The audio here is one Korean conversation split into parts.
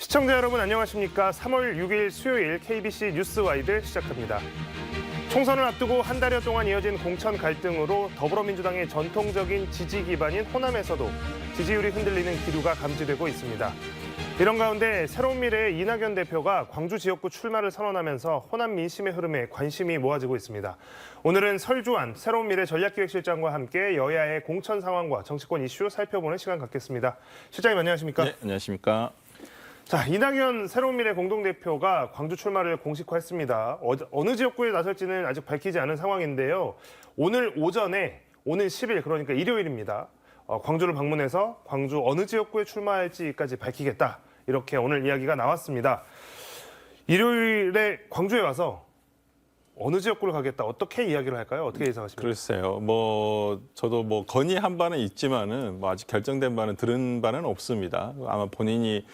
시청자 여러분 안녕하십니까? 3월 6일 수요일 KBC 뉴스와이드 시작합니다. 총선을 앞두고 한 달여 동안 이어진 공천 갈등으로 더불어민주당의 전통적인 지지 기반인 호남에서도 지지율이 흔들리는 기류가 감지되고 있습니다. 이런 가운데 새로운 미래의 이낙연 대표가 광주 지역구 출마를 선언하면서 호남 민심의 흐름에 관심이 모아지고 있습니다. 오늘은 설주환 새로운 미래 전략기획실장과 함께 여야의 공천 상황과 정치권 이슈 살펴보는 시간 갖겠습니다. 실장님 안녕하십니까? 네, 안녕하십니까? 자, 이낙연 새로운 미래 공동대표가 광주 출마를 공식화했습니다. 어느 지역구에 나설지는 아직 밝히지 않은 상황인데요. 오늘 오전에 오는 10일 그러니까 일요일입니다. 광주를 방문해서 광주 어느 지역구에 출마할지까지 밝히겠다. 이렇게 오늘 이야기가 나왔습니다. 일요일에 광주에 와서 어느 지역구를 가겠다. 어떻게 이야기를 할까요? 어떻게 예상하십니까? 글쎄요. 저도 건의한 바는 있지만은 아직 결정된 바는 들은 바는 없습니다. 아마 본인이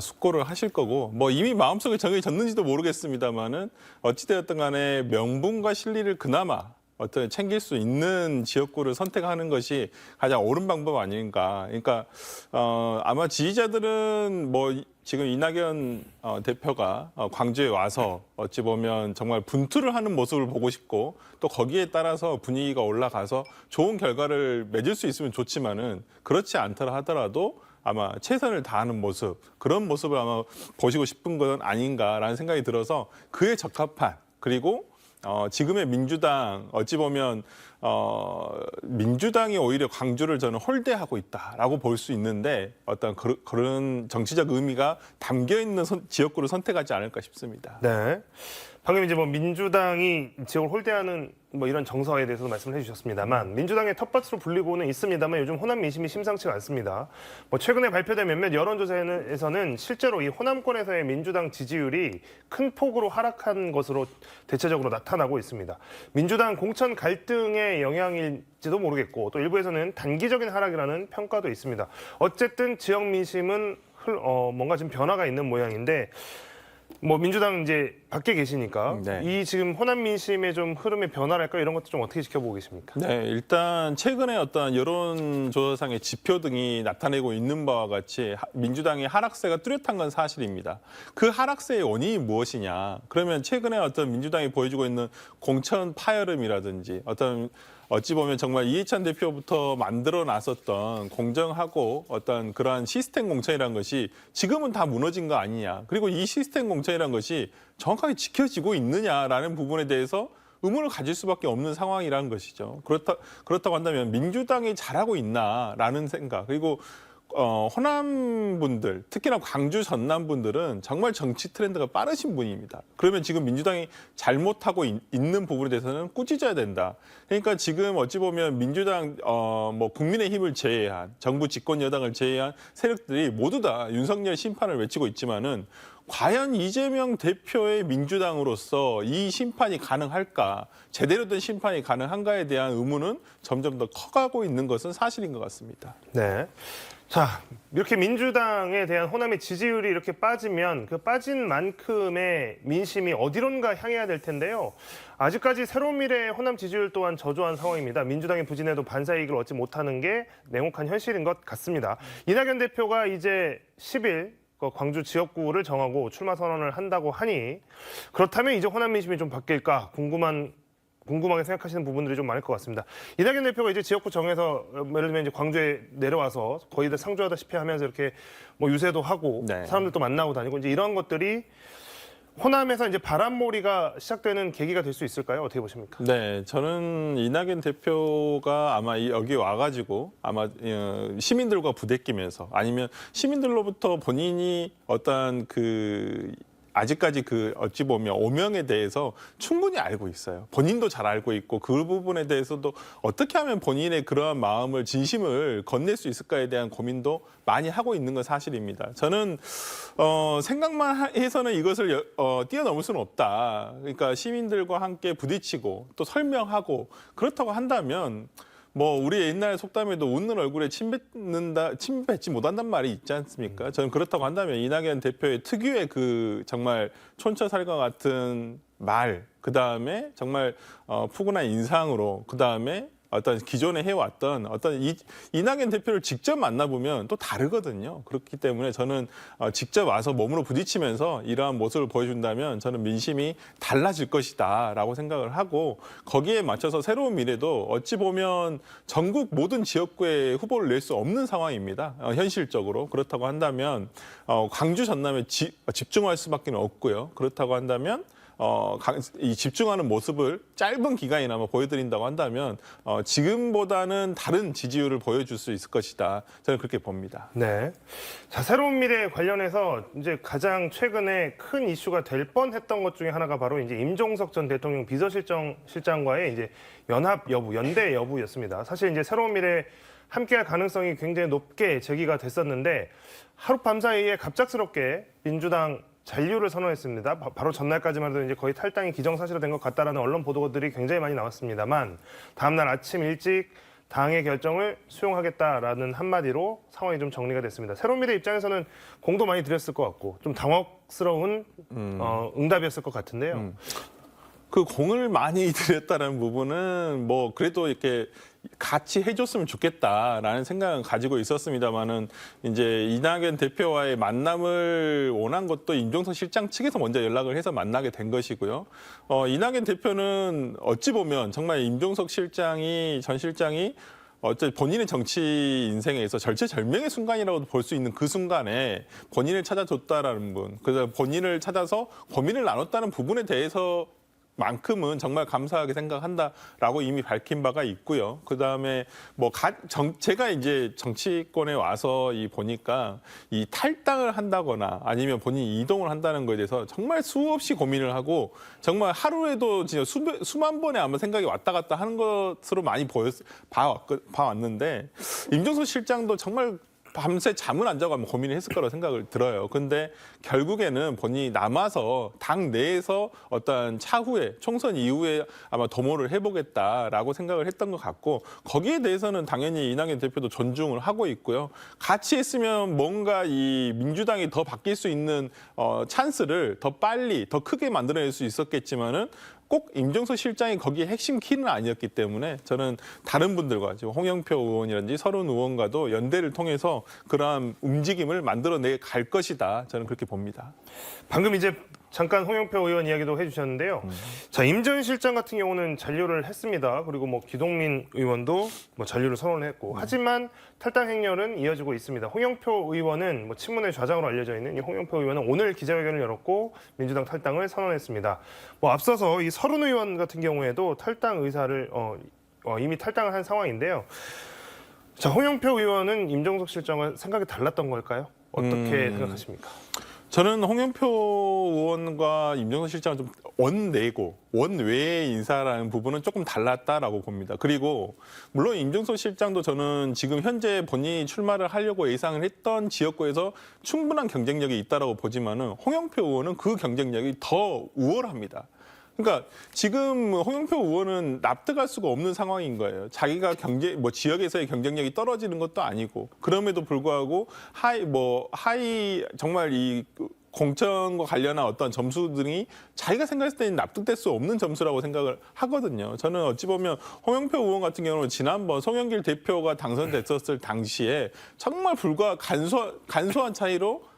숙고를 하실 거고 이미 마음속에 정해졌는지도 모르겠습니다만은 어찌되었든 간에 명분과 실리를 그나마 어떤 챙길 수 있는 지역구를 선택하는 것이 가장 옳은 방법 아닌가. 그러니까 아마 지지자들은 지금 이낙연 대표가 광주에 와서 어찌 보면 정말 분투를 하는 모습을 보고 싶고 또 거기에 따라서 분위기가 올라가서 좋은 결과를 맺을 수 있으면 좋지만은 그렇지 않더라 하더라도 아마 최선을 다하는 모습, 그런 모습을 아마 보시고 싶은 건 아닌가라는 생각이 들어서 그에 적합한, 그리고 지금의 민주당 어찌 보면 민주당이 오히려 광주를 저는 홀대하고 있다라고 볼 수 있는데 어떤 그런 정치적 의미가 담겨 있는 지역구를 선택하지 않을까 싶습니다. 네. 방금 이제 민주당이 지역을 홀대하는 이런 정서에 대해서도 말씀을 해주셨습니다만 민주당의 텃밭으로 불리고는 있습니다만 요즘 호남 민심이 심상치가 않습니다. 최근에 발표된 몇몇 여론조사에서는 실제로 이 호남권에서의 민주당 지지율이 큰 폭으로 하락한 것으로 대체적으로 나타나고 있습니다. 민주당 공천 갈등의 영향일지도 모르겠고 또 일부에서는 단기적인 하락이라는 평가도 있습니다. 어쨌든 지역 민심은 뭔가 좀 변화가 있는 모양인데 민주당 이제 밖에 계시니까 네. 이 지금 호남 민심의 좀 흐름의 변화랄까 이런 것도 좀 어떻게 지켜보고 계십니까? 네, 일단 최근에 어떤 여론조사상의 지표 등이 나타내고 있는 바와 같이 민주당의 하락세가 뚜렷한 건 사실입니다. 그 하락세의 원인이 무엇이냐? 그러면 최근에 어떤 민주당이 보여주고 있는 공천 파열음이라든지 어찌 보면 정말 이해찬 대표부터 만들어 놨었던 공정하고 어떤 그러한 시스템 공천이라는 것이 지금은 다 무너진 거 아니냐. 그리고 이 시스템 공천이라는 것이 정확하게 지켜지고 있느냐라는 부분에 대해서 의문을 가질 수밖에 없는 상황이라는 것이죠. 그렇다고 한다면 민주당이 잘하고 있나라는 생각, 그리고 호남 분들, 특히나 광주 전남 분들은 정말 정치 트렌드가 빠르신 분입니다. 그러면 지금 민주당이 잘못하고 있는 부분에 대해서는 꾸짖어야 된다. 그러니까 지금 어찌 보면 민주당, 국민의힘을 제외한, 정부 집권 여당을 제외한 세력들이 모두 다 윤석열 심판을 외치고 있지만은 과연 이재명 대표의 민주당으로서 이 심판이 가능할까, 제대로 된 심판이 가능한가에 대한 의문은 점점 더 커가고 있는 것은 사실인 것 같습니다. 네. 자, 이렇게 민주당에 대한 호남의 지지율이 이렇게 빠지면 그 빠진 만큼의 민심이 어디론가 향해야 될 텐데요. 아직까지 새로운 미래의 호남 지지율 또한 저조한 상황입니다. 민주당이 부진해도 반사이익을 얻지 못하는 게 냉혹한 현실인 것 같습니다. 이낙연 대표가 이제 10일 광주 지역구를 정하고 출마 선언을 한다고 하니 그렇다면 이제 호남 민심이 좀 바뀔까 궁금하게 생각하시는 부분들이 좀 많을 것 같습니다. 이낙연 대표가 이제 지역구 정해서 예를 들면 이제 광주에 내려와서 거의 다 상주하다시피 하면서 이렇게 유세도 하고 네. 사람들도 만나고 다니고 이제 이런 것들이 호남에서 이제 바람몰이가 시작되는 계기가 될 수 있을까요? 어떻게 보십니까? 네, 저는 이낙연 대표가 아마 여기 와가지고 아마 시민들과 부대끼면서 아니면 시민들로부터 본인이 어떤 아직까지 어찌 보면 오명에 대해서 충분히 알고 있어요. 본인도 잘 알고 있고 그 부분에 대해서도 어떻게 하면 본인의 그러한 마음을, 진심을 건넬 수 있을까에 대한 고민도 많이 하고 있는 건 사실입니다. 저는 생각만 해서는 이것을 뛰어넘을 수는 없다. 그러니까 시민들과 함께 부딪히고 또 설명하고 그렇다고 한다면 우리 옛날 속담에도 웃는 얼굴에 침 뱉지 못한단 말이 있지 않습니까? 저는 그렇다고 한다면 이낙연 대표의 특유의 정말 촌철살과 같은 말, 그다음에 정말 푸근한 인상으로, 그다음에 어떤 기존에 해왔던 어떤 이낙연 대표를 직접 만나보면 또 다르거든요. 그렇기 때문에 저는 직접 와서 몸으로 부딪히면서 이러한 모습을 보여준다면 저는 민심이 달라질 것이다라고 생각을 하고 거기에 맞춰서 새로운 미래도 어찌 보면 전국 모든 지역구에 후보를 낼 수 없는 상황입니다. 현실적으로. 그렇다고 한다면 광주 전남에 집중할 수밖에 없고요. 그렇다고 한다면 이 집중하는 모습을 짧은 기간이나마 보여드린다고 한다면 지금보다는 다른 지지율을 보여줄 수 있을 것이다. 저는 그렇게 봅니다. 네. 자, 새로운 미래 관련해서 이제 가장 최근에 큰 이슈가 될 뻔했던 것 중에 하나가 바로 이제 임종석 전 대통령 비서실장과의 이제 연합 여부, 연대 여부였습니다. 사실 이제 새로운 미래 함께할 가능성이 굉장히 높게 제기가 됐었는데 하룻밤 사이에 갑작스럽게 민주당 잔류를 선언했습니다. 바로 전날까지만 해도 이제 거의 탈당이 기정사실화된 것 같다라는 언론 보도들이 굉장히 많이 나왔습니다만 다음날 아침 일찍 당의 결정을 수용하겠다라는 한마디로 상황이 좀 정리가 됐습니다. 새로운 미래 입장에서는 공도 많이 드렸을 것 같고 좀 당혹스러운 응답이었을 것 같은데요. 그 공을 많이 들였다는 부분은 뭐 그래도 이렇게 같이 해줬으면 좋겠다라는 생각은 가지고 있었습니다만은 이제 이낙연 대표와의 만남을 원한 것도 임종석 실장 측에서 먼저 연락을 해서 만나게 된 것이고요. 이낙연 대표는 어찌 보면 정말 임종석 전 실장이 본인의 정치 인생에서 절체절명의 순간이라고도 볼 수 있는 그 순간에 본인을 찾아줬다라는 분, 그래서 본인을 찾아서 고민을 나눴다는 부분에 대해서 만큼은 정말 감사하게 생각한다라고 이미 밝힌 바가 있고요. 그다음에 제가 이제 정치권에 와서 보니까 이 탈당을 한다거나 아니면 본인이 이동을 한다는 것에 대해서 정말 수없이 고민을 하고 정말 하루에도 진짜 수만 번의 아마 생각이 왔다 갔다 하는 것으로 많이 봐왔는데 임종석 실장도 정말 밤새 잠을 안 자고 고민을 했을 거라고 생각을 들어요. 근데 결국에는 본인이 남아서 당 내에서 어떤 차후에 총선 이후에 아마 도모를 해보겠다라고 생각을 했던 것 같고 거기에 대해서는 당연히 이낙연 대표도 존중을 하고 있고요. 같이 했으면 뭔가 이 민주당이 더 바뀔 수 있는 찬스를 더 빨리 더 크게 만들어낼 수 있었겠지만은 꼭 임종석 실장이 거기에 핵심 키는 아니었기 때문에 저는 다른 분들과 지금 홍영표 의원이라든지 서른 의원과도 연대를 통해서 그러한 움직임을 만들어내 갈 것이다. 저는 그렇게 봅니다. 방금 이제 잠깐 홍영표 의원 이야기도 해주셨는데요. 자, 임 전 실장 같은 경우는 잔류를 했습니다. 그리고 기동민 의원도 잔류를 선언했고 하지만 탈당 행렬은 이어지고 있습니다. 홍영표 의원은 친문의 좌장으로 알려져 있는 이 홍영표 의원은 오늘 기자회견을 열었고 민주당 탈당을 선언했습니다. 앞서서 이 서른 의원 같은 경우에도 탈당 의사를 이미 탈당을 한 상황인데요. 자, 홍영표 의원은 임종석 실장과 생각이 달랐던 걸까요? 어떻게 생각하십니까? 저는 홍영표 의원과 임종석 실장은 좀 원외의 인사라는 부분은 조금 달랐다라고 봅니다. 그리고 물론 임종석 실장도 저는 지금 현재 본인이 출마를 하려고 예상을 했던 지역구에서 충분한 경쟁력이 있다라고 보지만은 홍영표 의원은 그 경쟁력이 더 우월합니다. 그러니까 지금 홍영표 의원은 납득할 수가 없는 상황인 거예요. 자기가 지역에서의 경쟁력이 떨어지는 것도 아니고 그럼에도 불구하고 하이 정말 이 공천과 관련한 어떤 점수들이 자기가 생각했을 때는 납득될 수 없는 점수라고 생각을 하거든요. 저는 어찌 보면 홍영표 의원 같은 경우는 지난번 송영길 대표가 당선됐었을 당시에 정말 불과 간소한 차이로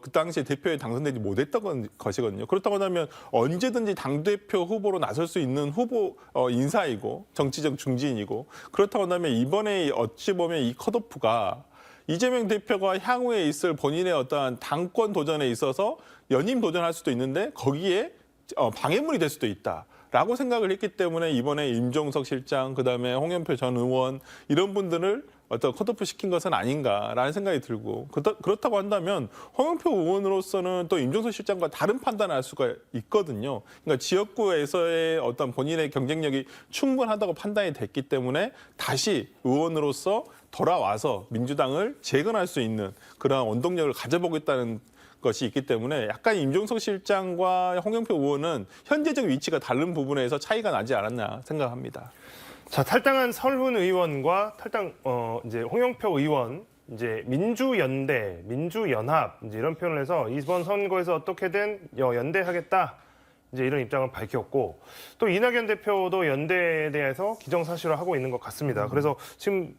그 당시에 대표에 당선되지 못했던 것이거든요. 그렇다고 하면 언제든지 당대표 후보로 나설 수 있는 후보 인사이고 정치적 중진이고 그렇다고 하면 이번에 어찌 보면 이 컷오프가 이재명 대표가 향후에 있을 본인의 어떠한 당권 도전에 있어서 연임 도전할 수도 있는데 거기에 방해물이 될 수도 있다라고 생각을 했기 때문에 이번에 임종석 실장 그다음에 홍영표 전 의원 이런 분들을 어떤 컷오프 시킨 것은 아닌가라는 생각이 들고 그렇다고 한다면 홍영표 의원으로서는 또 임종석 실장과 다른 판단을 할 수가 있거든요. 그러니까 지역구에서의 어떤 본인의 경쟁력이 충분하다고 판단이 됐기 때문에 다시 의원으로서 돌아와서 민주당을 재건할 수 있는 그런 원동력을 가져보겠다는 것이 있기 때문에 약간 임종석 실장과 홍영표 의원은 현재적 위치가 다른 부분에서 차이가 나지 않았나 생각합니다. 자, 탈당한 설훈 의원과 이제 홍영표 의원, 이제 민주연대, 민주연합 이제 이런 표현을 해서 이번 선거에서 어떻게든 연대하겠다 이제 이런 입장을 밝혔고 또 이낙연 대표도 연대에 대해서 기정사실화하고 있는 것 같습니다. 그래서 지금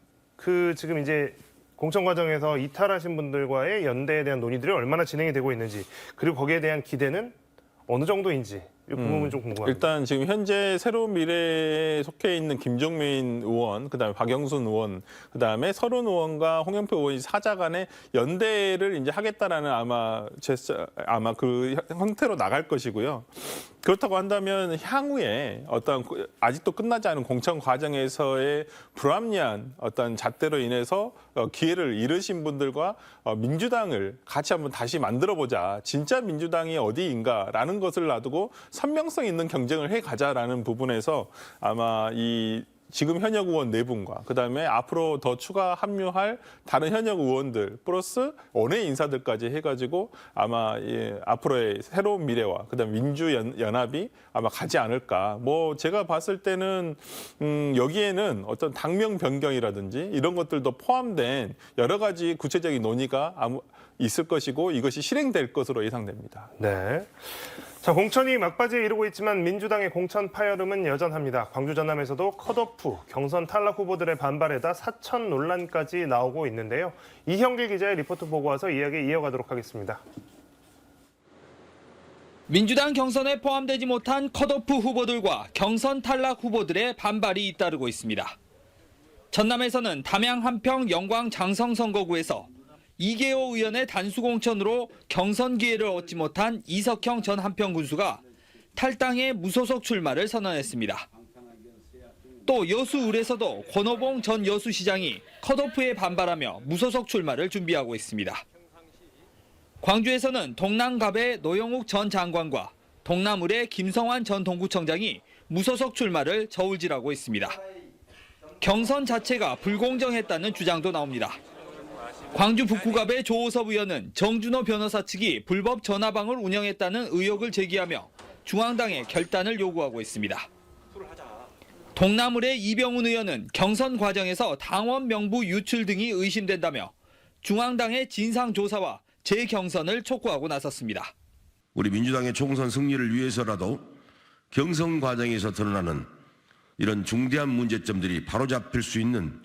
이제 공천 과정에서 이탈하신 분들과의 연대에 대한 논의들이 얼마나 진행이 되고 있는지 그리고 거기에 대한 기대는 어느 정도인지 이 부분은 좀 궁금합니다. 일단 지금 현재 새로운 미래에 속해 있는 김종민 의원, 그다음에 박영순 의원, 그다음에 서른 의원과 홍영표 의원이 사자 간의 연대를 이제 하겠다라는 아마 그 형태로 나갈 것이고요. 그렇다고 한다면 향후에 어떤 아직도 끝나지 않은 공천 과정에서의 불합리한 어떤 잣대로 인해서 기회를 잃으신 분들과 민주당을 같이 한번 다시 만들어보자. 진짜 민주당이 어디인가라는 것을 놔두고 선명성 있는 경쟁을 해가자라는 부분에서 아마 이 지금 현역 의원 4분과 그다음에 앞으로 더 추가 합류할 다른 현역 의원들 플러스 원외 인사들까지 해가지고 아마 앞으로의 새로운 미래와 그다음에 민주연합이 아마 가지 않을까. 뭐 제가 봤을 때는 여기에는 어떤 당명 변경이라든지 이런 것들도 포함된 여러 가지 구체적인 논의가 있을 것이고 이것이 실행될 것으로 예상됩니다. 네. 자, 공천이 막바지에 이르고 있지만 민주당의 공천 파열음은 여전합니다. 광주 전남에서도 컷오프, 경선 탈락 후보들의 반발에다 사천 논란까지 나오고 있는데요. 이형길 기자의 리포트 보고 와서 이야기 이어가도록 하겠습니다. 민주당 경선에 포함되지 못한 컷오프 후보들과 경선 탈락 후보들의 반발이 잇따르고 있습니다. 전남에서는 담양 한평 영광 장성 선거구에서 이계호 의원의 단수 공천으로 경선 기회를 얻지 못한 이석형 전 한평 군수가 탈당해 무소속 출마를 선언했습니다. 또 여수울에서도 권오봉 전 여수시장이 컷오프에 반발하며 무소속 출마를 준비하고 있습니다. 광주에서는 동남갑의 노영욱 전 장관과 동남을의 김성환 전 동구청장이 무소속 출마를 저울질하고 있습니다. 경선 자체가 불공정했다는 주장도 나옵니다. 광주 북구갑의 조호섭 의원은 정준호 변호사 측이 불법 전화방을 운영했다는 의혹을 제기하며 중앙당에 결단을 요구하고 있습니다. 동남을의 이병훈 의원은 경선 과정에서 당원 명부 유출 등이 의심된다며 중앙당의 진상조사와 재경선을 촉구하고 나섰습니다. 우리 민주당의 총선 승리를 위해서라도 경선 과정에서 드러나는 이런 중대한 문제점들이 바로잡힐 수 있는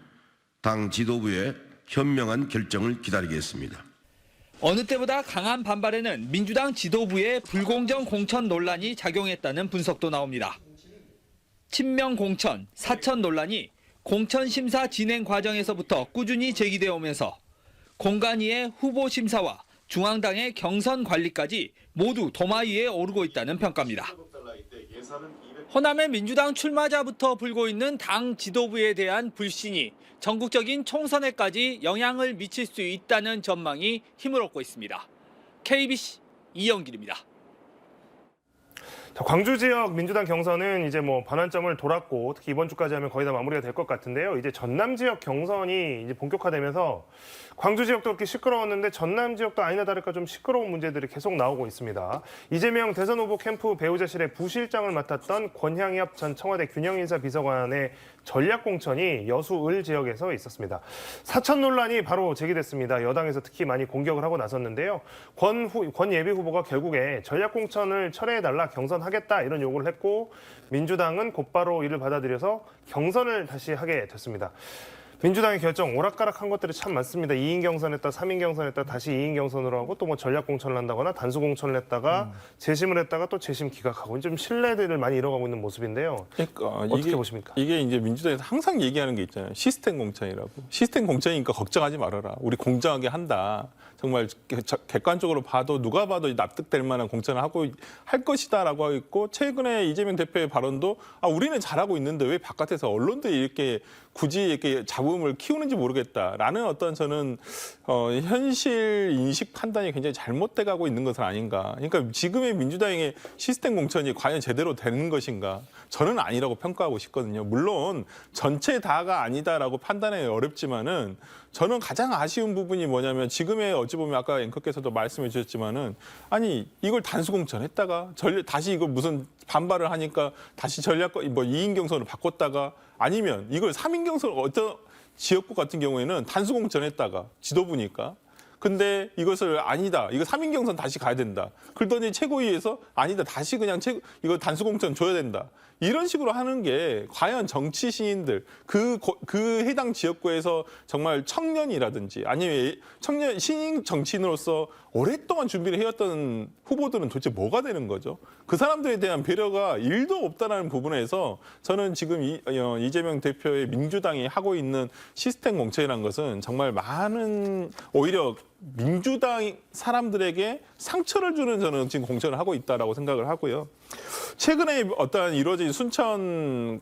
당 지도부의 현명한 결정을 기다리겠습니다. 어느 때보다 강한 반발에는 민주당 지도부의 불공정 공천 논란이 작용했다는 분석도 나옵니다. 친명 공천, 사천 논란이 공천 심사 진행 과정에서부터 꾸준히 제기되어 오면서 공관위의 후보 심사와 중앙당의 경선 관리까지 모두 도마 위에 오르고 있다는 평가입니다. 호남의 민주당 출마자부터 불고 있는 당 지도부에 대한 불신이 전국적인 총선에까지 영향을 미칠 수 있다는 전망이 힘을 얻고 있습니다. KBC 이영길입니다. 자, 광주 지역 민주당 경선은 이제 뭐 반환점을 돌았고 특히 이번 주까지 하면 거의 다 마무리가 될 것 같은데요. 이제 전남 지역 경선이 이제 본격화되면서 광주 지역도 그렇게 시끄러웠는데 전남 지역도 아니나 다를까 좀 시끄러운 문제들이 계속 나오고 있습니다. 이재명 대선 후보 캠프 배우자실의 부실장을 맡았던 권향엽 전 청와대 균형인사 비서관의 전략 공천이 여수을 지역에서 있었습니다. 사천 논란이 바로 제기됐습니다. 여당에서 특히 많이 공격을 하고 나섰는데요. 권 예비 후보가 결국에 전략 공천을 철회해달라 경선하겠다 이런 요구를 했고 민주당은 곧바로 이를 받아들여서 경선을 다시 하게 됐습니다. 민주당의 결정 오락가락한 것들이 참 많습니다. 2인 경선했다, 3인 경선했다, 다시 2인 경선으로 하고 또 뭐 전략 공천을 한다거나 단수 공천을 했다가 재심을 했다가 또 재심 기각하고 좀 신뢰들을 많이 잃어가고 있는 모습인데요. 그러니까 어떻게 보십니까? 이게 이제 민주당에서 항상 얘기하는 게 있잖아요. 시스템 공천이라고. 시스템 공천이니까 걱정하지 말아라. 우리 공정하게 한다. 정말 객관적으로 봐도 누가 봐도 납득될 만한 공천을 하고 할 것이다라고 하고 있고 최근에 이재명 대표의 발언도 우리는 잘하고 있는데 왜 바깥에서 언론들이 이렇게 굳이 이렇게 잡음을 키우는지 모르겠다라는 어떤 저는 현실 인식 판단이 굉장히 잘못돼 가고 있는 것은 아닌가. 그러니까 지금의 민주당의 시스템 공천이 과연 제대로 되는 것인가? 저는 아니라고 평가하고 싶거든요. 물론 전체 다가 아니다라고 판단하기 어렵지만은 저는 가장 아쉬운 부분이 뭐냐면 지금의 어찌 보면 아까 앵커께서도 말씀해 주셨지만은 아니 이걸 단수 공천했다가 다시 이걸 무슨 반발을 하니까 다시 전략 뭐 2인 경선으로 바꿨다가 아니면 이걸 3인 경선 어떤 지역구 같은 경우에는 단수 공천했다가 지도부니까 근데 이것을 아니다. 이거 3인 경선 다시 가야 된다. 그러더니 최고위에서 아니다. 다시 그냥 이거 단수공천 줘야 된다. 이런 식으로 하는 게 과연 정치 시인들 그 해당 지역구에서 정말 청년이라든지 아니면 청년 신인 정치인으로서 오랫동안 준비를 해왔던 후보들은 도대체 뭐가 되는 거죠? 그 사람들에 대한 배려가 1도 없다는 부분에서 저는 지금 이재명 대표의 민주당이 하고 있는 시스템 공천이라는 것은 정말 많은 오히려 민주당 사람들에게 상처를 주는 저는 지금 공천을 하고 있다라고 생각을 하고요. 최근에 어떤 이루어진 순천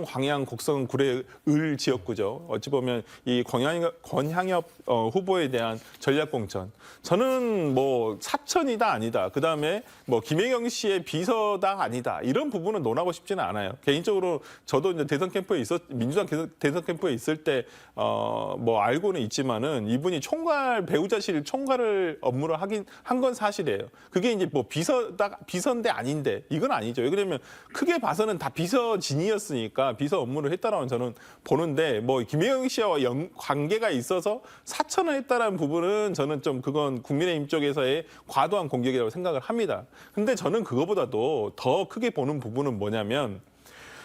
광양 곡성 구례 을 지역구죠. 어찌 보면 이 권향엽 후보에 대한 전략 공천. 저는 뭐 사천이다 아니다. 그다음에 뭐 김혜경 씨의 비서다 아니다. 이런 부분은 논하고 싶지는 않아요. 개인적으로 저도 이제 대선 캠프에 민주당 대선 캠프에 있을 때 뭐 알고는 있지만은 이분이 배우자실 총괄을 업무를 한 건 사실이에요. 그게 이제 뭐 비서인데 아닌데 이건 아니죠. 왜냐면 크게 봐서는 다 비서진이었으니까 비서 업무를 했다라고 저는 보는데 뭐 김혜경 씨와 관계가 있어서 사천을 했다라는 부분은 저는 좀 그건 국민의힘 쪽에서의 과도한 공격이라고 생각을 합니다. 근데 저는 그거보다도 더 크게 보는 부분은 뭐냐면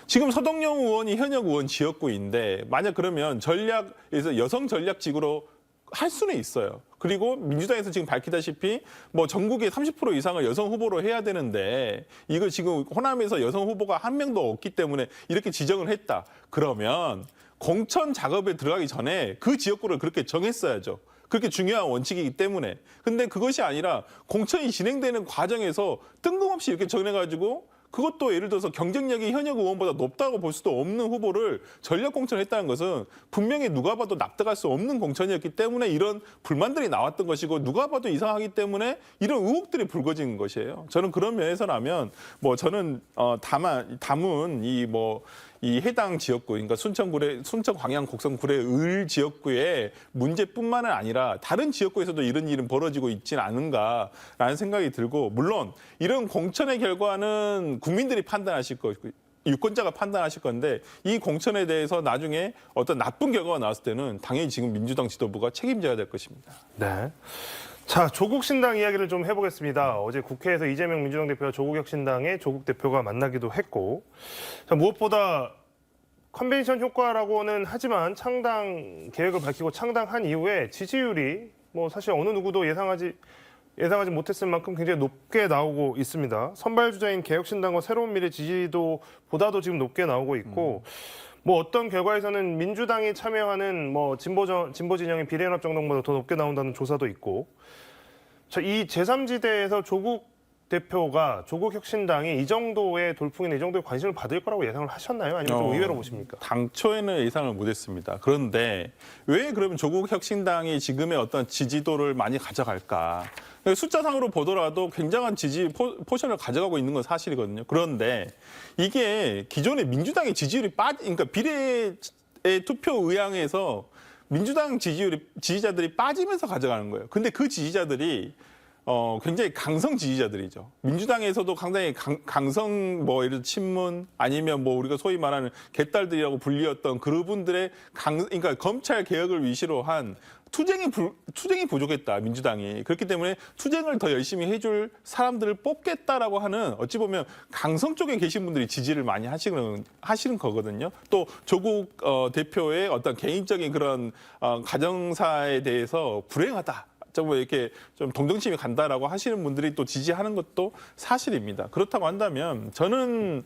지금 서동영 의원이 현역 의원 지역구인데 만약 그러면 전략에서 여성 전략직으로 할 수는 있어요. 그리고 민주당에서 지금 밝히다시피 뭐 전국의 30% 이상을 여성 후보로 해야 되는데 이걸 지금 호남에서 여성 후보가 한 명도 없기 때문에 이렇게 지정을 했다. 그러면 공천 작업에 들어가기 전에 그 지역구를 그렇게 정했어야죠. 그렇게 중요한 원칙이기 때문에. 근데 그것이 아니라 공천이 진행되는 과정에서 뜬금없이 이렇게 정해가지고 그것도 예를 들어서 경쟁력이 현역 의원보다 높다고 볼 수도 없는 후보를 전략 공천했다는 것은 분명히 누가 봐도 납득할 수 없는 공천이었기 때문에 이런 불만들이 나왔던 것이고 누가 봐도 이상하기 때문에 이런 의혹들이 불거진 것이에요. 저는 그런 면에서라면 뭐 저는 다문 이 해당 지역구, 그러니까 순천 광양 곡성 구례 을 지역구의 문제뿐만은 아니라 다른 지역구에서도 이런 일은 벌어지고 있지는 않은가라는 생각이 들고 물론 이런 공천의 결과는 국민들이 판단하실 것이고 유권자가 판단하실 건데 이 공천에 대해서 나중에 어떤 나쁜 결과가 나왔을 때는 당연히 지금 민주당 지도부가 책임져야 될 것입니다. 네. 자, 조국신당 이야기를 좀 해보겠습니다. 어제 국회에서 이재명 민주당 대표와 조국혁신당의 조국 대표가 만나기도 했고, 자, 무엇보다 컨벤션 효과라고는 하지만 창당 계획을 밝히고 창당한 이후에 지지율이 뭐 사실 어느 누구도 예상하지 못했을 만큼 굉장히 높게 나오고 있습니다. 선발주자인 개혁신당과 새로운 미래 지지도보다도 지금 높게 나오고 있고, 뭐 어떤 결과에서는 민주당이 참여하는 뭐 진보 진영의 비례연합 정당보다 더 높게 나온다는 조사도 있고, 자, 이 제3지대에서 조국 대표가 조국혁신당이 이 정도의 돌풍이나 이 정도의 관심을 받을 거라고 예상을 하셨나요? 아니면 좀 의외로 보십니까? 당초에는 예상을 못했습니다. 그런데 왜 그러면 조국혁신당이 지금의 어떤 지지도를 많이 가져갈까? 숫자상으로 보더라도 굉장한 지지 포션을 가져가고 있는 건 사실이거든요. 그런데 이게 기존의 민주당의 지지율이 그러니까 비례의 투표 의향에서 민주당 지지자들이 빠지면서 가져가는 거예요. 근데 그 지지자들이 굉장히 강성 지지자들이죠. 민주당에서도 상당히 강성 뭐 예를 들어 친문 아니면 뭐 우리가 소위 말하는 개딸들이라고 불리었던 그분들의 그러니까 검찰 개혁을 위시로 한 투쟁이 부족했다, 민주당이. 그렇기 때문에 투쟁을 더 열심히 해줄 사람들을 뽑겠다라고 하는 어찌 보면 강성 쪽에 계신 분들이 지지를 많이 하시는 거거든요. 또 조국 대표의 어떤 개인적인 그런 가정사에 대해서 불행하다. 정말 이렇게 좀 동정심이 간다라고 하시는 분들이 또 지지하는 것도 사실입니다. 그렇다고 한다면 저는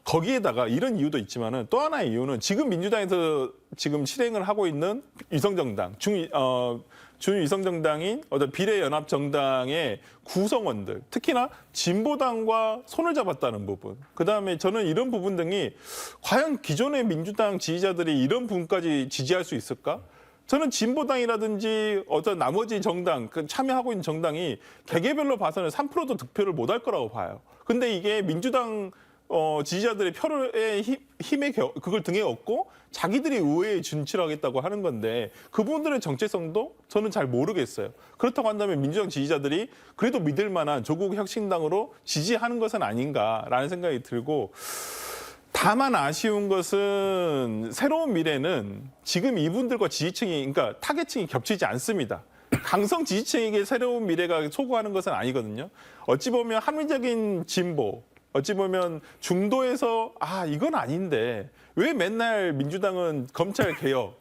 거기에다가 이런 이유도 있지만은 또 하나의 이유는 지금 민주당에서 지금 실행을 하고 있는 위성정당, 준위성정당인 어떤 비례연합정당의 구성원들, 특히나 진보당과 손을 잡았다는 부분. 그다음에 저는 이런 부분 등이 과연 기존의 민주당 지지자들이 이런 부분까지 지지할 수 있을까? 저는 진보당이라든지 어떤 나머지 정당, 참여하고 있는 정당이 개개별로 봐서는 3%도 득표를 못할 거라고 봐요. 근데 이게 민주당 지지자들의 표의 힘에 그걸 등에 업고 자기들이 의회에 진출하겠다고 하는 건데 그분들의 정체성도 저는 잘 모르겠어요. 그렇다고 한다면 민주당 지지자들이 그래도 믿을 만한 조국 혁신당으로 지지하는 것은 아닌가라는 생각이 들고 다만 아쉬운 것은 새로운 미래는 지금 이분들과 지지층이, 그러니까 타겟층이 겹치지 않습니다. 강성 지지층에게 새로운 미래가 소구하는 것은 아니거든요. 어찌 보면 합리적인 진보, 어찌 보면 중도에서 이건 아닌데 왜 맨날 민주당은 검찰 개혁,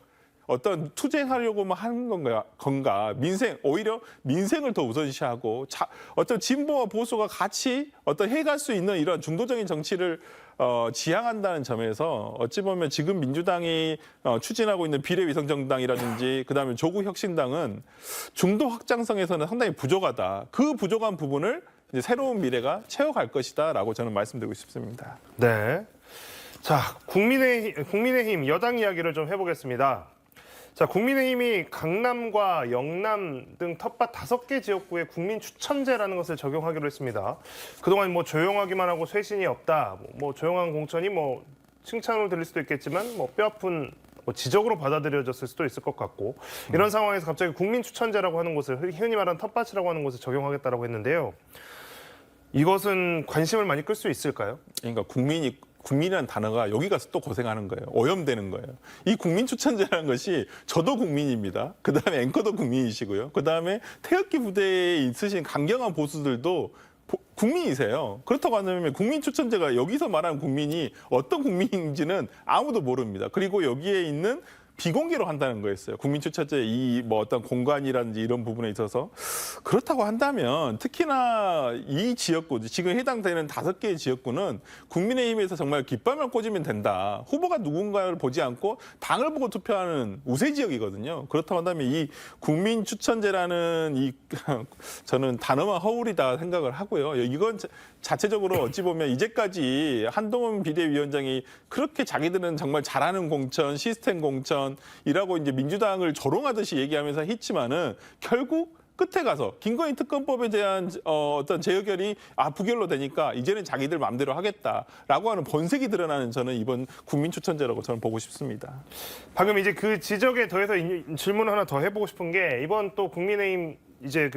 어떤 투쟁하려고만 하는 건가? 오히려 민생을 더 우선시하고 어떤 진보와 보수가 같이 어떤 해갈 수 있는 이런 중도적인 정치를 지향한다는 점에서 어찌 보면 지금 민주당이 추진하고 있는 비례위성정당이라든지 그다음에 조국혁신당은 중도 확장성에서는 상당히 부족하다. 그 부족한 부분을 이제 새로운 미래가 채워갈 것이다라고 저는 말씀드리고 싶습니다. 네. 자, 국민의힘 여당 이야기를 좀 해보겠습니다. 자, 국민의힘이 강남과 영남 등 텃밭 5개 지역구에 국민 추천제라는 것을 적용하기로 했습니다. 그동안 뭐 조용하기만 하고 쇄신이 없다, 뭐 조용한 공천이 뭐 칭찬으로 들릴 수도 있겠지만 뭐 뼈아픈 지적으로 받아들여졌을 수도 있을 것 같고 이런 상황에서 갑자기 국민 추천제라고 하는 것을 흔히 말하는 텃밭이라고 하는 것을 적용하겠다라고 했는데요. 이것은 관심을 많이 끌 수 있을까요? 그러니까 국민이라는 단어가 여기 가서 또 고생하는 거예요. 오염되는 거예요. 이 국민 추천제라는 것이 저도 국민입니다. 그다음에 앵커도 국민이시고요. 그다음에 태극기 부대에 있으신 강경한 보수들도 국민이세요. 그렇다고 한다면 국민 추천제가 여기서 말하는 국민이 어떤 국민인지는 아무도 모릅니다. 그리고 여기에 있는 비공개로 한다는 거였어요. 국민 추천제 이 뭐 어떤 공간이라든지 이런 부분에 있어서 그렇다고 한다면 특히나 이 지역구 지금 해당되는 5개의 지역구는 국민의힘에서 정말 깃발만 꽂으면 된다. 후보가 누군가를 보지 않고 당을 보고 투표하는 우세 지역이거든요. 그렇다고 한다면 이 국민 추천제라는 저는 단어만 허울이다 생각을 하고요. 이건 자체적으로 어찌 보면 이제까지 한동훈 비대위원장이 그렇게 자기들은 정말 잘하는 공천, 시스템 공천이라고 이제 민주당을 조롱하듯이 얘기하면서 했지만은 결국 끝에 가서 김건희 특검법에 대한 어떤 재의결이 부결로 되니까 이제는 자기들 마음대로 하겠다라고 하는 본색이 드러나는 저는 이번 국민 추천제라고 저는 보고 싶습니다. 방금 이제 그 지적에 더해서 질문 하나 더 해보고 싶은 게 이번 또 국민의힘 이제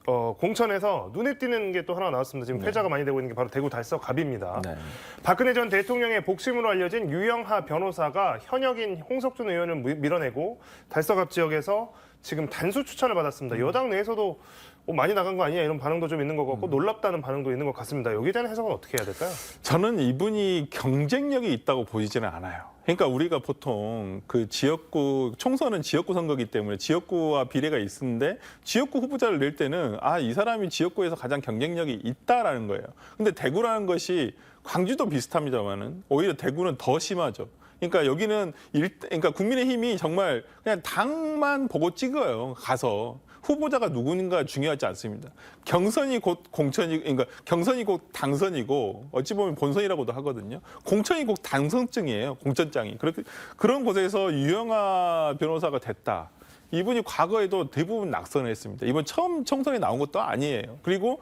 공천에서 눈에 띄는 게 또 하나 나왔습니다. 지금 회자가 많이 되고 있는 게 바로 대구 달서갑입니다. 네. 박근혜 전 대통령의 복심으로 알려진 유영하 변호사가 현역인 홍석준 의원을 밀어내고 달서갑 지역에서 지금 단수 추천을 받았습니다. 여당 내에서도 많이 나간 거 아니냐 이런 반응도 좀 있는 것 같고 놀랍다는 반응도 있는 것 같습니다. 여기에 대한 해석은 어떻게 해야 될까요? 저는 이분이 경쟁력이 있다고 보이지는 않아요. 그러니까 우리가 보통 그 지역구 총선은 지역구 선거이기 때문에 지역구와 비례가 있는데 지역구 후보자를 낼 때는 이 사람이 지역구에서 가장 경쟁력이 있다라는 거예요. 근데 대구라는 것이 광주도 비슷합니다만은 오히려 대구는 더 심하죠. 그러니까 여기는 그러니까 국민의힘이 정말 그냥 당만 보고 찍어요. 가서. 후보자가 누구인가 중요하지 않습니다. 경선이 곧 공천이, 그러니까 경선이 곧 당선이고 어찌 보면 본선이라고도 하거든요. 공천이 곧 당선증이에요. 공천장이. 그런 곳에서 유영하 변호사가 됐다. 이분이 과거에도 대부분 낙선을 했습니다. 이번 처음 총선에 나온 것도 아니에요. 그리고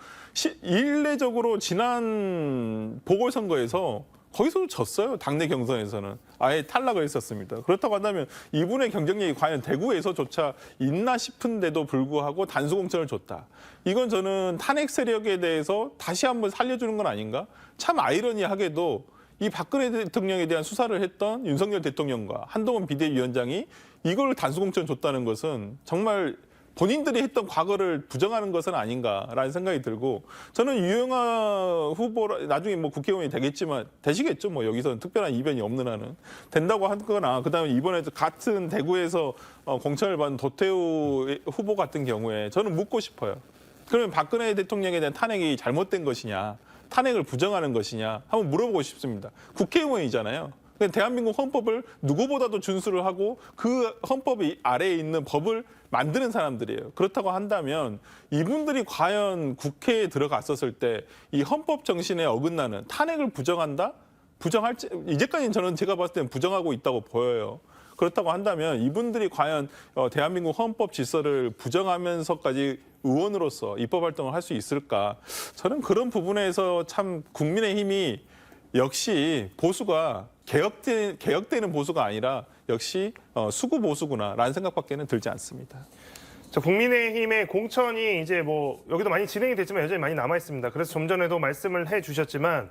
일례적으로 지난 보궐선거에서 거기서도 졌어요. 당내 경선에서는. 아예 탈락을 했었습니다. 그렇다고 한다면 이분의 경쟁력이 과연 대구에서조차 있나 싶은데도 불구하고 단수공천을 줬다. 이건 저는 탄핵 세력에 대해서 다시 한번 살려주는 건 아닌가? 참 아이러니하게도 이 박근혜 대통령에 대한 수사를 했던 윤석열 대통령과 한동훈 비대위원장이 이걸 단수공천 줬다는 것은 정말 본인들이 했던 과거를 부정하는 것은 아닌가라는 생각이 들고 저는 유영하 후보 나중에 뭐 국회의원이 되시겠죠. 뭐 여기서는 특별한 이변이 없는 한은 된다고 하거나 그다음에 이번에 같은 대구에서 공천을 받은 도태우 후보 같은 경우에 저는 묻고 싶어요. 그러면 박근혜 대통령에 대한 탄핵이 잘못된 것이냐, 탄핵을 부정하는 것이냐 한번 물어보고 싶습니다. 국회의원이잖아요. 대한민국 헌법을 누구보다도 준수를 하고 그 헌법 아래에 있는 법을 만드는 사람들이에요. 그렇다고 한다면 이분들이 과연 국회에 들어갔었을 때 이 헌법 정신에 어긋나는 탄핵을 부정한다? 부정할지 이제까지는 저는 제가 봤을 때는 부정하고 있다고 보여요. 그렇다고 한다면 이분들이 과연 대한민국 헌법 질서를 부정하면서까지 의원으로서 입법 활동을 할 수 있을까? 저는 그런 부분에서 참 국민의힘이 역시 보수가 개혁되는 보수가 아니라 역시 수구 보수구나라는 생각밖에는 들지 않습니다. 자, 국민의힘의 공천이 이제 뭐 여기도 많이 진행이 됐지만 여전히 많이 남아 있습니다. 그래서 좀 전에도 말씀을 해주셨지만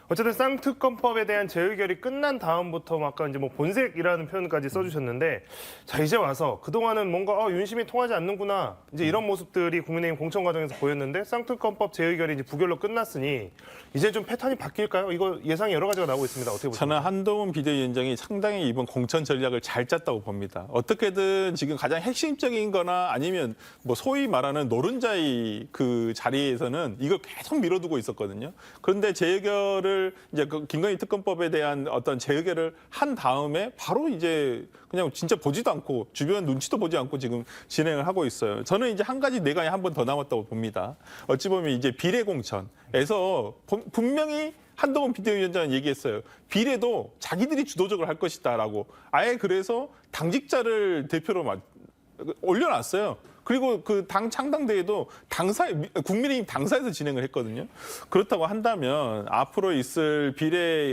어쨌든 쌍특검법에 대한 재의결이 끝난 다음부터 아까 이제 뭐 본색이라는 표현까지 써주셨는데, 자 이제 와서 그동안은 뭔가 윤심이 통하지 않는구나 이제 이런 모습들이 국민의힘 공천 과정에서 보였는데, 쌍특검법 재의결이 이제 부결로 끝났으니 이제 좀 패턴이 바뀔까요? 이거 예상이 여러 가지가 나오고 있습니다. 어떻게 보십니까? 저는 한동훈 비대위원장이 상당히 이번 공천 전략을 잘 짰다고 봅니다. 어떻게든 지금 가장 핵심적인 거나 아니면 뭐 소위 말하는 노른자의 그 자리에서는 이걸 계속 밀어두고 있었거든요. 그런데 재의결을 이제 그 김건희 특검법에 대한 어떤 재의결을 한 다음에 바로 이제 그냥 진짜 보지도 않고 주변 눈치도 보지 않고 지금 진행을 하고 있어요. 저는 이제 한 가지 내각이 한 번 더 남았다고 봅니다. 어찌 보면 이제 비례공천에서 분명히 한동훈 비대위원장은 얘기했어요. 비례도 자기들이 주도적으로 할 것이다라고. 아예 그래서 당직자를 대표로 올려놨어요. 그리고 그 당 창당대회도 국민의힘 당사에서 진행을 했거든요. 그렇다고 한다면 앞으로 있을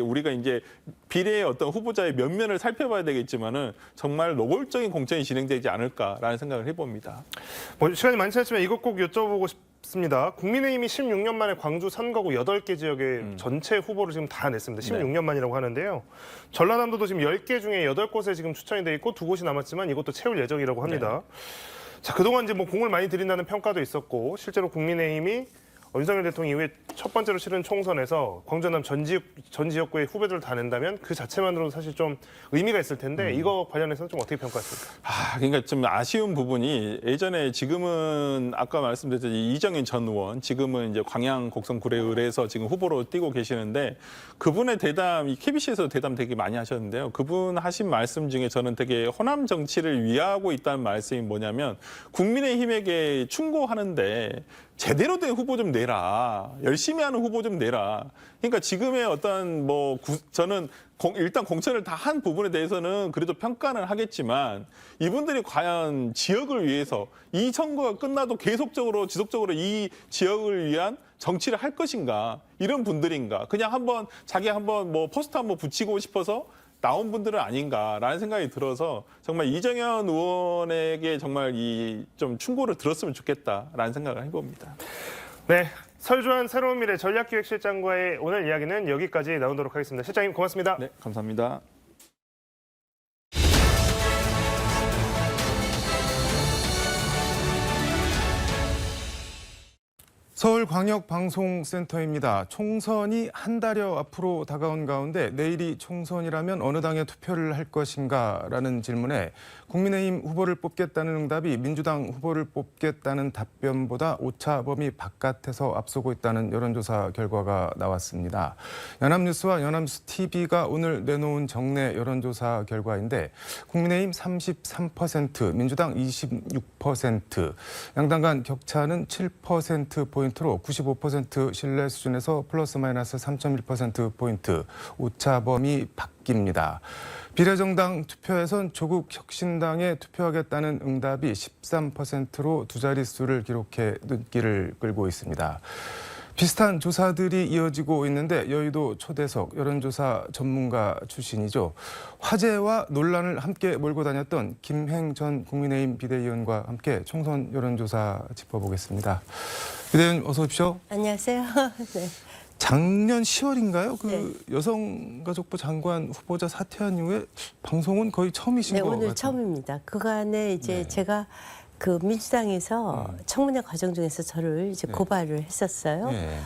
우리가 이제 비례의 어떤 후보자의 면면을 살펴봐야 되겠지만은 정말 노골적인 공천이 진행되지 않을까라는 생각을 해봅니다. 뭐 시간이 많지 않지만 이것 꼭 여쭤보고 싶습니다. 국민의힘이 16년 만에 광주 선거구 8개 지역의 전체 후보를 지금 다 냈습니다. 16년 만이라고 하는데요. 전라남도도 지금 10개 중에 8곳에 지금 추천이 돼 있고 2곳이 남았지만 이것도 채울 예정이라고 합니다. 자, 그동안 이제 뭐 공을 많이 들인다는 평가도 있었고, 실제로 국민의힘이 윤석열 대통령 이후에 첫 번째로 치른 총선에서 광주 전남 전 지역구의 후배들을 다 낸다면 그 자체만으로도 사실 좀 의미가 있을 텐데 이거 관련해서는 좀 어떻게 평가하십니까? 그러니까 좀 아쉬운 부분이 예전에 지금은 아까 말씀드렸듯이 이정인 전 의원 지금은 이제 광양 곡성 구례을에서 지금 후보로 뛰고 계시는데 그분의 대담 이 KBC에서 대담 되게 많이 하셨는데요. 그분 하신 말씀 중에 저는 되게 호남 정치를 위하고 있다는 말씀이 뭐냐면 국민의힘에게 충고하는데 제대로 된 후보 좀 내라. 열심히 하는 후보 좀 내라. 그러니까 지금의 어떤 저는 일단 공천을 다 한 부분에 대해서는 그래도 평가는 하겠지만 이분들이 과연 지역을 위해서 이 선거가 끝나도 계속적으로 지속적으로 이 지역을 위한 정치를 할 것인가 이런 분들인가 그냥 자기 한번 포스터 한번 붙이고 싶어서 나온 분들은 아닌가라는 생각이 들어서 정말 이정현 의원에게 정말 좀 충고를 들었으면 좋겠다라는 생각을 해봅니다. 네, 설주환 새로운 미래 전략기획실장과의 오늘 이야기는 여기까지 나누도록 하겠습니다. 실장님 고맙습니다. 네, 감사합니다. 서울광역방송센터입니다. 총선이 한 달여 앞으로 다가온 가운데 내일이 총선이라면 어느 당에 투표를 할 것인가라는 질문에 국민의힘 후보를 뽑겠다는 응답이 민주당 후보를 뽑겠다는 답변보다 오차범위 바깥에서 앞서고 있다는 여론조사 결과가 나왔습니다. 연합뉴스와 연합뉴스 TV가 오늘 내놓은 정례 여론조사 결과인데 국민의힘 33%, 민주당 26%, 양당 간 격차는 7%포인트로 95% 신뢰 수준에서 플러스 마이너스 3.1%포인트 오차범위 바뀝니다. 비례정당 투표에선 조국 혁신당에 투표하겠다는 응답이 13%로 두 자릿수를 기록해 눈길을 끌고 있습니다. 비슷한 조사들이 이어지고 있는데 여의도 초대석 여론조사 전문가 출신이죠. 화제와 논란을 함께 몰고 다녔던 김행 전 국민의힘 비대위원과 함께 총선 여론조사 짚어보겠습니다. 비대위원 어서 오십시오. 안녕하세요. 네. 작년 10월인가요? 네. 여성가족부 장관 후보자 사퇴한 이후에 방송은 거의 처음이신 네, 것 같아요. 오늘 처음입니다. 그간에 이제 네. 제가 그 민주당에서 청문회 과정 중에서 저를 이제 네. 고발을 했었어요. 네.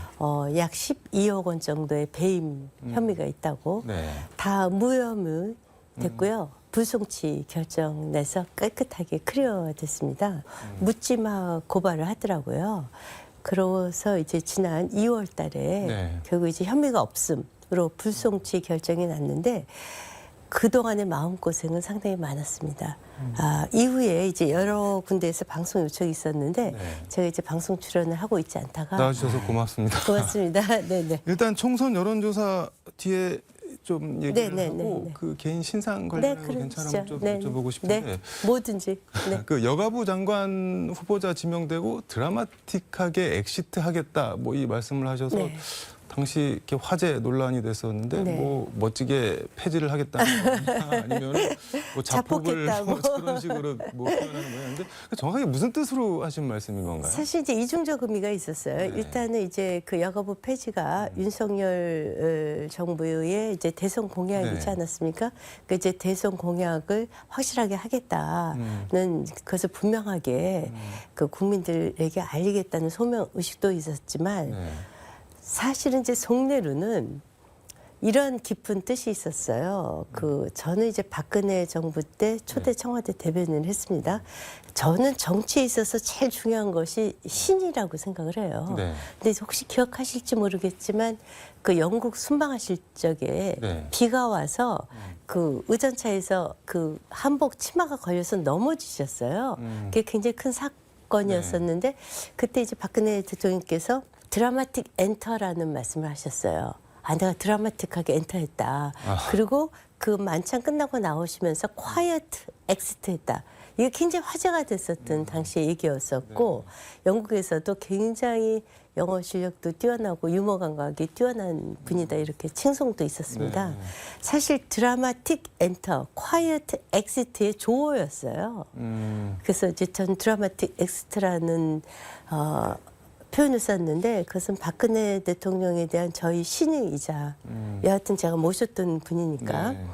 약 12억 원 정도의 배임 혐의가 있다고. 네. 다 무혐의 됐고요. 불송치 결정 내서 깨끗하게 클리어됐습니다. 묻지마 고발을 하더라고요. 그래서 이제 지난 2월 달에 네. 결국 이제 혐의가 없음으로 불송치 결정이 났는데 그동안의 마음고생은 상당히 많았습니다. 이후에 이제 여러 군데에서 방송 요청이 있었는데 네. 제가 이제 방송 출연을 하고 있지 않다가 나와주셔서 고맙습니다. 고맙습니다. 네네. 일단 총선 여론조사 뒤에 좀 얘기를 네, 하고 네. 그 개인 신상 네, 관련해서 그러시죠. 괜찮으면 좀 네, 여쭤보고 싶은데 네, 뭐든지. 네. 그 여가부 장관 후보자 지명되고 드라마틱하게 엑시트하겠다 뭐 이 말씀을 하셔서 네. 당시 이렇게 화제 논란이 됐었는데 네. 뭐 멋지게 폐지를 하겠다는 거냐 아니면 뭐 자폭을 자폭했다고. 그런 식으로 뭐 표현하는 거였는데 정확하게 무슨 뜻으로 하신 말씀인 건가요? 사실 이제 이중적 의미가 있었어요. 네. 일단은 이제 그 여가부 폐지가 윤석열 정부의 이제 대선 공약이지 네. 않았습니까? 그 이제 대선 공약을 확실하게 하겠다는 그것을 분명하게 그 국민들에게 알리겠다는 소명 의식도 있었지만 네. 사실은 이제 속내로는 이런 깊은 뜻이 있었어요. 저는 이제 박근혜 정부 때 초대 청와대 대변인을 했습니다. 저는 정치에 있어서 제일 중요한 것이 신이라고 생각을 해요. 네. 근데 혹시 기억하실지 모르겠지만 그 영국 순방하실 적에 네. 비가 와서 그 의전차에서 그 한복 치마가 걸려서 넘어지셨어요. 그게 굉장히 큰 사건이었었는데 그때 이제 박근혜 대통령께서 드라마틱 엔터라는 말씀을 하셨어요. 아, 내가 드라마틱하게 엔터했다. 그리고 그 만찬 끝나고 나오시면서 quiet exit 했다. 이게 굉장히 화제가 됐었던 당시의 얘기였었고 영국에서도 굉장히 영어 실력도 뛰어나고 유머 감각이 뛰어난 분이다 이렇게 칭송도 있었습니다. 사실 드라마틱 엔터, quiet exit의 조어였어요. 그래서 이제 전 드라마틱 엑시트라는 표현을 썼는데 그것은 박근혜 대통령에 대한 저희 신의이자 여하튼 제가 모셨던 분이니까 네.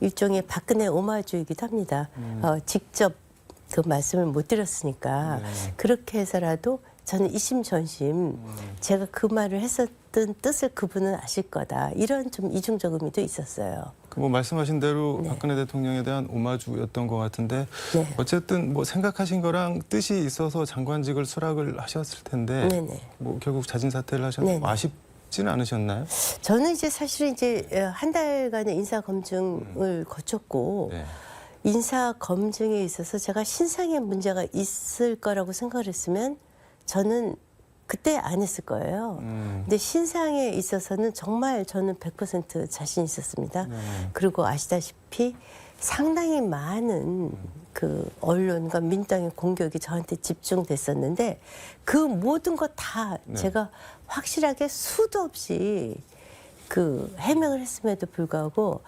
일종의 박근혜 오마주이기도 합니다. 직접 그 말씀을 못 드렸으니까 그렇게 해서라도 저는 이심전심 제가 그 말을 했었던 뜻을 그분은 아실 거다. 이런 좀 이중적 의미도 있었어요. 뭐 말씀하신 대로 박근혜 대통령에 대한 오마주였던 것 같은데 네. 어쨌든 뭐 생각하신 거랑 뜻이 있어서 장관직을 수락을 하셨을 텐데 네네. 뭐 결국 자진 사퇴를 하셨는데 네네. 아쉽지는 않으셨나요? 저는 이제 사실은 이제 한 달간의 인사 검증을 거쳤고 네. 인사 검증에 있어서 제가 신상의 문제가 있을 거라고 생각을 했으면 저는 그때 안 했을 거예요. 근데 신상에 있어서는 정말 저는 100% 자신 있었습니다. 그리고 아시다시피 상당히 많은 그 언론과 민주당의 공격이 저한테 집중됐었는데 그 모든 것 다 제가 확실하게 수도 없이 그 해명을 했음에도 불구하고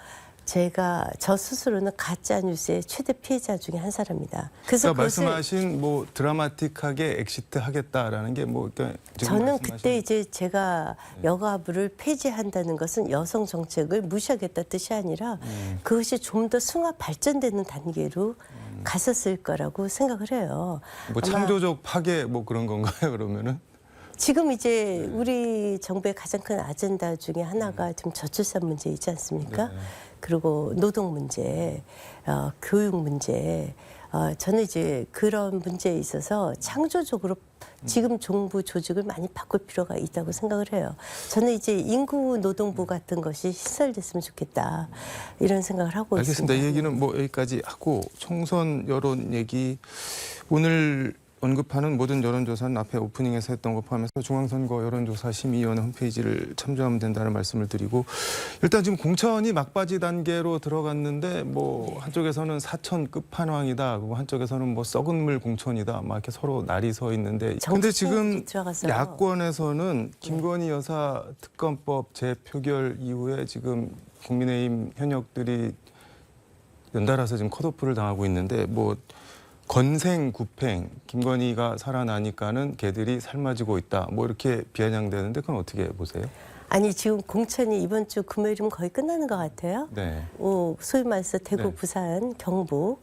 제가 저 스스로는 가짜 뉴스의 최대 피해자 중에 한 사람이다. 그래서 그러니까 그것을 말씀하신 뭐 드라마틱하게 엑시트 하겠다라는 게 뭐 그러니까 지금 저는 말씀하신- 그때 이제 제가 여가부를 폐지한다는 것은 여성 정책을 무시하겠다 뜻이 아니라 그것이 좀 더 승화 발전되는 단계로 갔었을 거라고 생각을 해요. 뭐 아마 창조적 파괴 뭐 그런 건가요 그러면은? 지금 이제 우리 정부의 가장 큰 아젠다 중에 하나가 지금 저출산 문제 있지 않습니까? 그리고 노동 문제, 교육 문제. 저는 이제 그런 문제에 있어서 창조적으로 지금 정부 조직을 많이 바꿀 필요가 있다고 생각을 해요. 저는 이제 인구 노동부 같은 것이 시설됐으면 좋겠다 이런 생각을 하고 알겠습니다. 있습니다. 이 얘기는 뭐 여기까지 하고 총선 여론 얘기 오늘 언급하는 모든 여론조사는 앞에 오프닝에서 했던 거 포함해서 중앙선거 여론조사 심의위원회 홈페이지를 참조하면 된다는 말씀을 드리고 일단 지금 공천이 막바지 단계로 들어갔는데 뭐 한쪽에서는 사천 끝판왕이다, 그리고 한쪽에서는 뭐 썩은 물 공천이다, 막 이렇게 서로 날이 서 있는데 근데 지금 들어가서요. 야권에서는 김건희 여사 특검법 재표결 이후에 지금 국민의힘 현역들이 연달아서 지금 컷오프를 당하고 있는데 뭐 건생구팽, 김건희가 살아나니까는 개들이 삶아지고 있다, 뭐 이렇게 비아냥대는데 그건 어떻게 보세요? 아니 지금 공천이 이번 주 금요일이면 거의 끝나는 것 같아요. 네. 소위 말해서 대구, 네. 부산, 경북,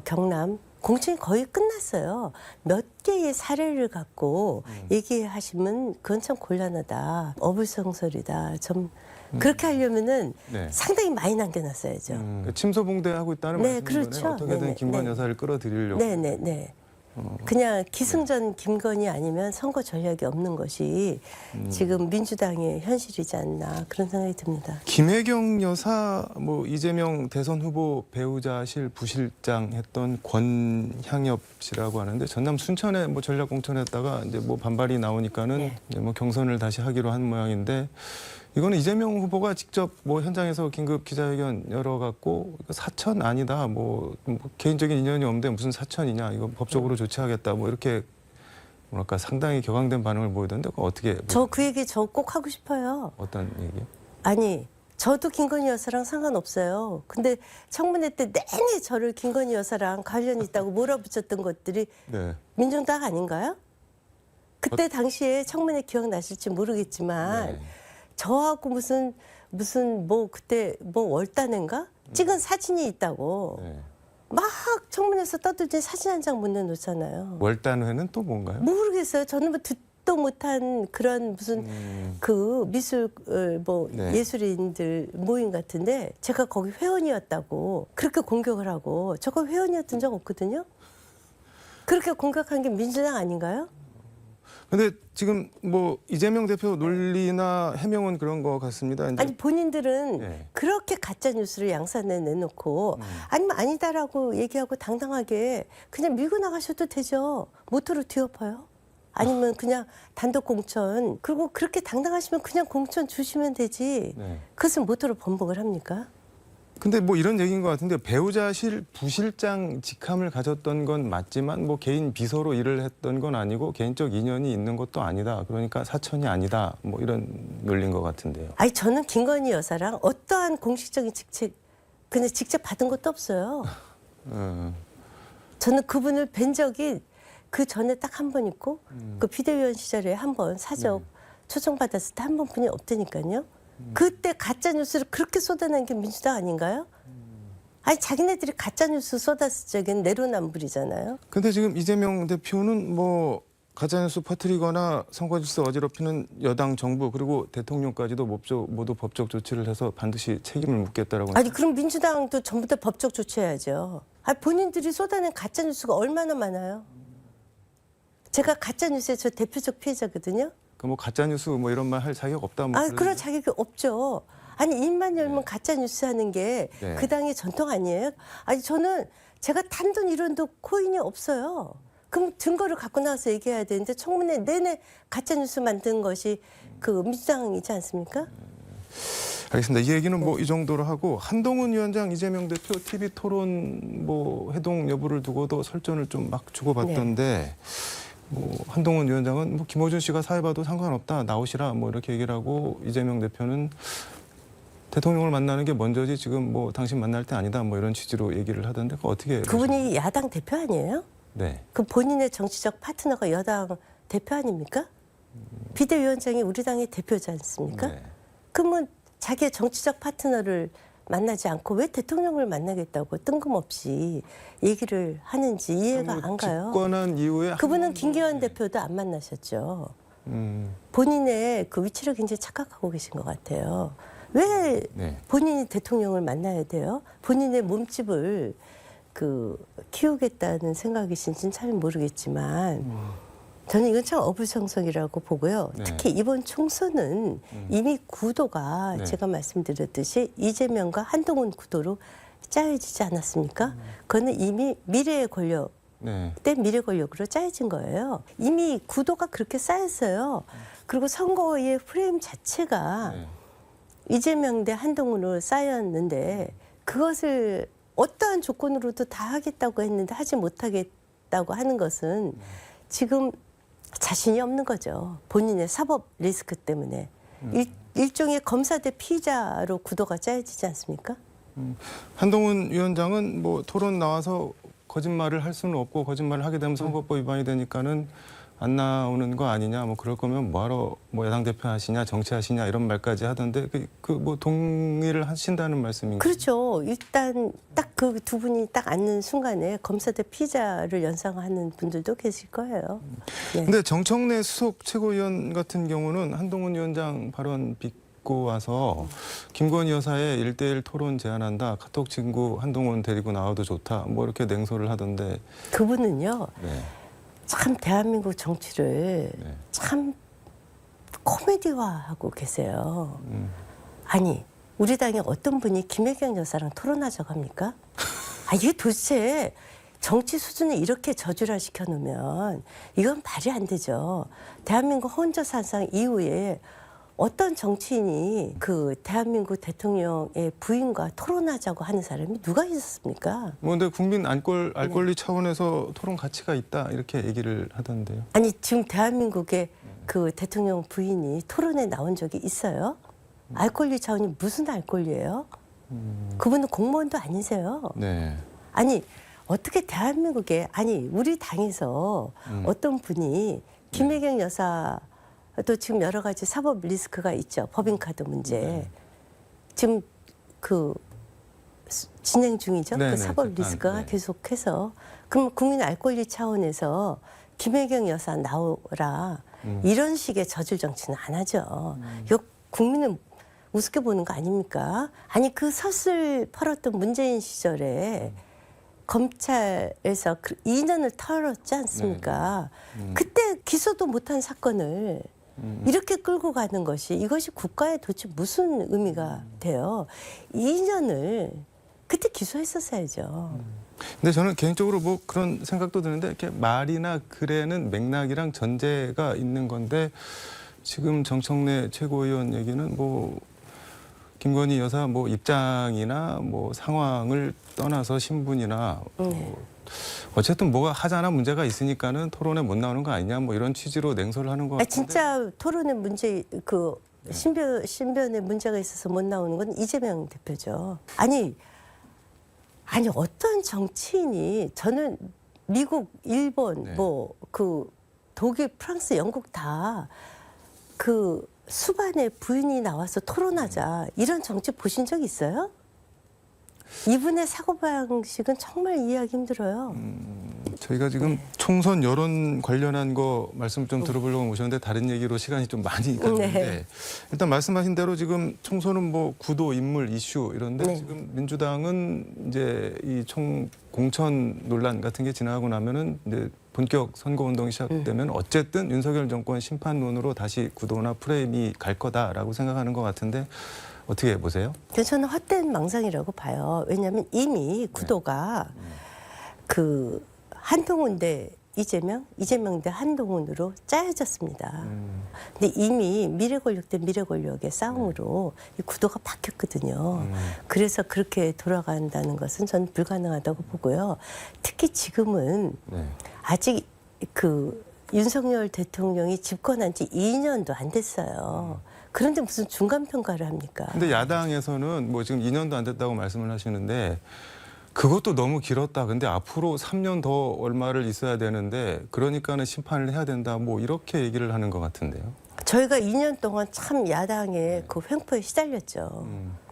경남 공천이 거의 끝났어요. 몇 개의 사례를 갖고 얘기하시면 그건 참 곤란하다. 어불성설이다. 좀 그렇게 하려면은 네. 상당히 많이 남겨놨어야죠. 침소봉대하고 있다는 네, 말씀인 그렇죠. 거네요. 어떻게든 네네, 김건희 네. 여사를 끌어들이려고. 네네네. 그냥 기승전 김건희 아니면 선거 전략이 없는 것이 지금 민주당의 현실이지 않나 그런 생각이 듭니다. 김혜경 여사, 뭐 이재명 대선 후보 배우자실 부실장 했던 권향엽 씨라고 하는데 전남 순천에 뭐 전략 공천했다가 이제 뭐 반발이 나오니까는 네. 이제 뭐 경선을 다시 하기로 한 모양인데 이거는 이재명 후보가 직접 뭐 현장에서 긴급 기자회견 열어갖고 사천 아니다, 뭐 개인적인 인연이 없는데 무슨 사천이냐, 이거 법적으로 조치하겠다, 뭐 이렇게 뭐랄까 상당히 격앙된 반응을 보이던데 그거 어떻게 저 그 얘기 저 꼭 하고 싶어요. 어떤 얘기요? 아니 저도 김건희 여사랑 상관없어요. 근데 청문회 때 내내 저를 김건희 여사랑 관련 있다고 몰아붙였던 것들이 네. 민정당 아닌가요? 그때 당시에 청문회 기억나실지 모르겠지만 네. 저하고 무슨 뭐 그때 뭐 월단인가 찍은 사진이 있다고 네. 막 청문회에서 떠들더니 사진 한 장 못 내놓잖아요. 월단회는 또 뭔가요? 모르겠어요. 저는 뭐 듣도 못한 그런 무슨 그 미술 뭐 네. 예술인들 모임 같은데 제가 거기 회원이었다고 그렇게 공격을 하고 저거 회원이었던 적 없거든요. 그렇게 공격한 게 민주당 아닌가요? 근데 지금 뭐 이재명 대표 논리나 해명은 그런 것 같습니다. 이제 아니 본인들은 네. 그렇게 가짜 뉴스를 양산에 내놓고 아니면 아니다라고 얘기하고 당당하게 그냥 밀고 나가셔도 되죠. 모토로 뒤엎어요. 아니면 그냥 단독 공천 그리고 그렇게 당당하시면 그냥 공천 주시면 되지. 네. 그것은 모토로 번복을 합니까? 근데 뭐 이런 얘기인 것 같은데 배우자실 부실장 직함을 가졌던 건 맞지만 뭐 개인 비서로 일을 했던 건 아니고 개인적 인연이 있는 것도 아니다. 그러니까 사천이 아니다. 뭐 이런 논리인 것 같은데요. 아니 저는 김건희 여사랑 어떠한 공식적인 직책 그냥 직접 받은 것도 없어요. 저는 그분을 뵌 적이 그 전에 딱 한 번 있고 그 비대위원 시절에 한 번 사적 초청받았을 때 한 번뿐이 없다니까요. 그때 가짜 뉴스를 그렇게 쏟아낸 게 민주당 아닌가요? 아니 자기네들이 가짜 뉴스 쏟았을 적엔 내로남불이잖아요. 근데 지금 이재명 대표는 뭐 가짜뉴스 퍼뜨리거나 선거질서 어지럽히는 여당 정부 그리고 대통령까지도 모두 법적 조치를 해서 반드시 책임을 묻겠다라고. 아니 그럼 민주당도 전부 다 법적 조치해야죠. 아니 본인들이 쏟아낸 가짜 뉴스가 얼마나 많아요. 제가 가짜 뉴스의 저 대표적 피해자거든요. 그 뭐 가짜뉴스 뭐 이런 말 할 자격 없다. 뭐 그럴 자격이 없죠. 아니 입만 열면 가짜 뉴스 하는 게 네. 그 당의 전통 아니에요? 아니 저는 제가 단돈 1원도 코인이 없어요. 그럼 증거를 갖고 나와서 얘기해야 되는데 청문회 내내 가짜 뉴스 만든 것이 그 민주당이지 않습니까? 알겠습니다. 이 얘기는 뭐 이 정도로 하고 한동훈 위원장 이재명 대표 TV 토론 뭐 회동 여부를 두고도 설전을 좀 막 주고받던데 뭐 한동훈 위원장은 뭐 김어준 씨가 사회봐도 상관없다 나오시라 뭐 이렇게 얘기를 하고 이재명 대표는 대통령을 만나는 게 먼저지 지금 뭐 당신 만날 때 아니다 뭐 이런 취지로 얘기를 하던데 그거 어떻게 그분이 야당 대표 아니에요? 네. 그 본인의 정치적 파트너가 여당 대표 아닙니까? 비대위원장이 우리 당의 대표지 않습니까? 네. 그러면 자기의 정치적 파트너를 만나지 않고 왜 대통령을 만나겠다고 뜬금없이 얘기를 하는지 이해가 안 가요. 집권한 이후에 그분은 김기현 대표도 안 만나셨죠. 음, 본인의 그 위치를 굉장히 착각하고 계신 것 같아요. 왜 네. 본인이 대통령을 만나야 돼요? 본인의 몸집을 그 키우겠다는 생각이신지는 잘 모르겠지만 저는 이건 참 어불성성이라고 보고요. 네. 특히 이번 총선은 이미 구도가 네. 제가 말씀드렸듯이 이재명과 한동훈 구도로 짜여지지 않았습니까? 그거는 이미 미래의 권력 네. 때 미래 권력으로 짜여진 거예요. 이미 구도가 그렇게 쌓였어요. 그리고 선거의 프레임 자체가 네. 이재명 대 한동훈으로 쌓였는데 그것을 어떠한 조건으로도 다 하겠다고 했는데 하지 못하겠다고 하는 것은 지금 자신이 없는 거죠. 본인의 사법 리스크 때문에. 일종의 검사 대 피의자로 구도가 짜여지지 않습니까? 한동훈 위원장은 뭐 토론 나와서 거짓말을 할 수는 없고 거짓말을 하게 되면 선거법 위반이 되니까는 안 나오는 거 아니냐 뭐 그럴 거면 뭐하러 뭐 야당 대표 하시냐 정치하시냐 이런 말까지 하던데 그 뭐 동의를 하신다는 말씀인가요? 그렇죠. 일단 딱 그 두 분이 딱 앉는 순간에 검사 대 피의자를 연상하는 분들도 계실 거예요. 네. 근데 정청래 수석 최고위원 같은 경우는 한동훈 위원장 발언 빚고 와서 김건희 여사의 1대1 토론 제안한다. 카톡 친구 한동훈 데리고 나와도 좋다. 뭐 이렇게 냉소를 하던데. 그분은요. 네. 참 대한민국 정치를 네. 참 코미디화하고 계세요. 아니 우리 당에 어떤 분이 김혜경 여사랑 토론하자고 합니까? 이게 도대체 정치 수준을 이렇게 저질화 시켜놓으면 이건 말이 안 되죠. 대한민국 헌정사상 이후에 어떤 정치인이 그 대한민국 대통령의 부인과 토론하자고 하는 사람이 누가 있었습니까? 뭐 근데 국민 알 권리 차원에서 토론 가치가 있다 이렇게 얘기를 하던데요. 아니 지금 대한민국의 그 대통령 부인이 토론에 나온 적이 있어요? 알 권리 차원이 무슨 알 권리예요? 그분은 공무원도 아니세요. 네. 아니 어떻게 대한민국에 아니 우리 당에서 어떤 분이 김혜경 여사도 지금 여러 가지 사법 리스크가 있죠. 법인카드 문제. 지금 그 진행 중이죠. 네네, 그 사법 재판, 리스크가 네. 계속해서 그럼 국민 알 권리 차원에서 김혜경 여사 나오라 이런 식의 저질 정치는 안 하죠. 이거 국민은 우습게 보는 거 아닙니까? 아니 그 섯을 펄었던 문재인 시절에 검찰에서 2년을 털었지 않습니까? 그때 기소도 못한 사건을 이렇게 끌고 가는 것이 이것이 국가에 도대체 무슨 의미가 돼요? 2년을 그때 기소했었어야죠. 근데 저는 개인적으로 뭐 그런 생각도 드는데 이렇게 말이나 글에는 맥락이랑 전제가 있는 건데 지금 정청래 최고위원 얘기는 뭐 김건희 여사 뭐 입장이나 뭐 상황을 떠나서 신분이나 뭐 어쨌든 뭐가 하자나 문제가 있으니까는 토론에 못 나오는 거 아니냐 뭐 이런 취지로 냉소를 하는 것 아, 같은데 진짜 토론에 문제 그 신변에 문제가 있어서 못 나오는 건 이재명 대표죠. 아니 어떤 정치인이 저는 미국, 일본, 네. 뭐 그 독일, 프랑스, 영국 다 그 수반의 부인이 나와서 토론하자 이런 정치 보신 적 있어요? 이분의 사고방식은 정말 이해하기 힘들어요. 저희가 지금 총선 여론 관련한 거 말씀 좀 들어보려고 모셨는데 다른 얘기로 시간이 좀 많이 갔는데 네. 일단 말씀하신 대로 지금 총선은 뭐 구도, 인물, 이슈 이런데 네. 지금 민주당은 이제 이 공천 논란 같은 게 지나가고 나면은 이제 본격 선거 운동이 시작되면 어쨌든 윤석열 정권 심판론으로 다시 구도나 프레임이 갈 거다라고 생각하는 것 같은데 어떻게 보세요? 저는 헛된 망상이라고 봐요. 왜냐하면 이미 구도가 그 한동훈 대 이재명 대 한동훈으로 짜여졌습니다. 근데 이미 미래 권력 대 미래 권력의 싸움으로 이 구도가 바뀌었거든요. 그래서 그렇게 돌아간다는 것은 저는 불가능하다고 보고요. 특히 지금은 네. 아직 그 윤석열 대통령이 집권한 지 2년도 안 됐어요. 그런데 무슨 중간 평가를 합니까? 근데 야당에서는 뭐 지금 2년도 안 됐다고 말씀을 하시는데 그것도 너무 길었다. 근데 앞으로 3년 더 얼마를 있어야 되는데 그러니까는 심판을 해야 된다. 뭐 이렇게 얘기를 하는 것 같은데요. 저희가 2년 동안 참 야당의 그 횡포에 시달렸죠.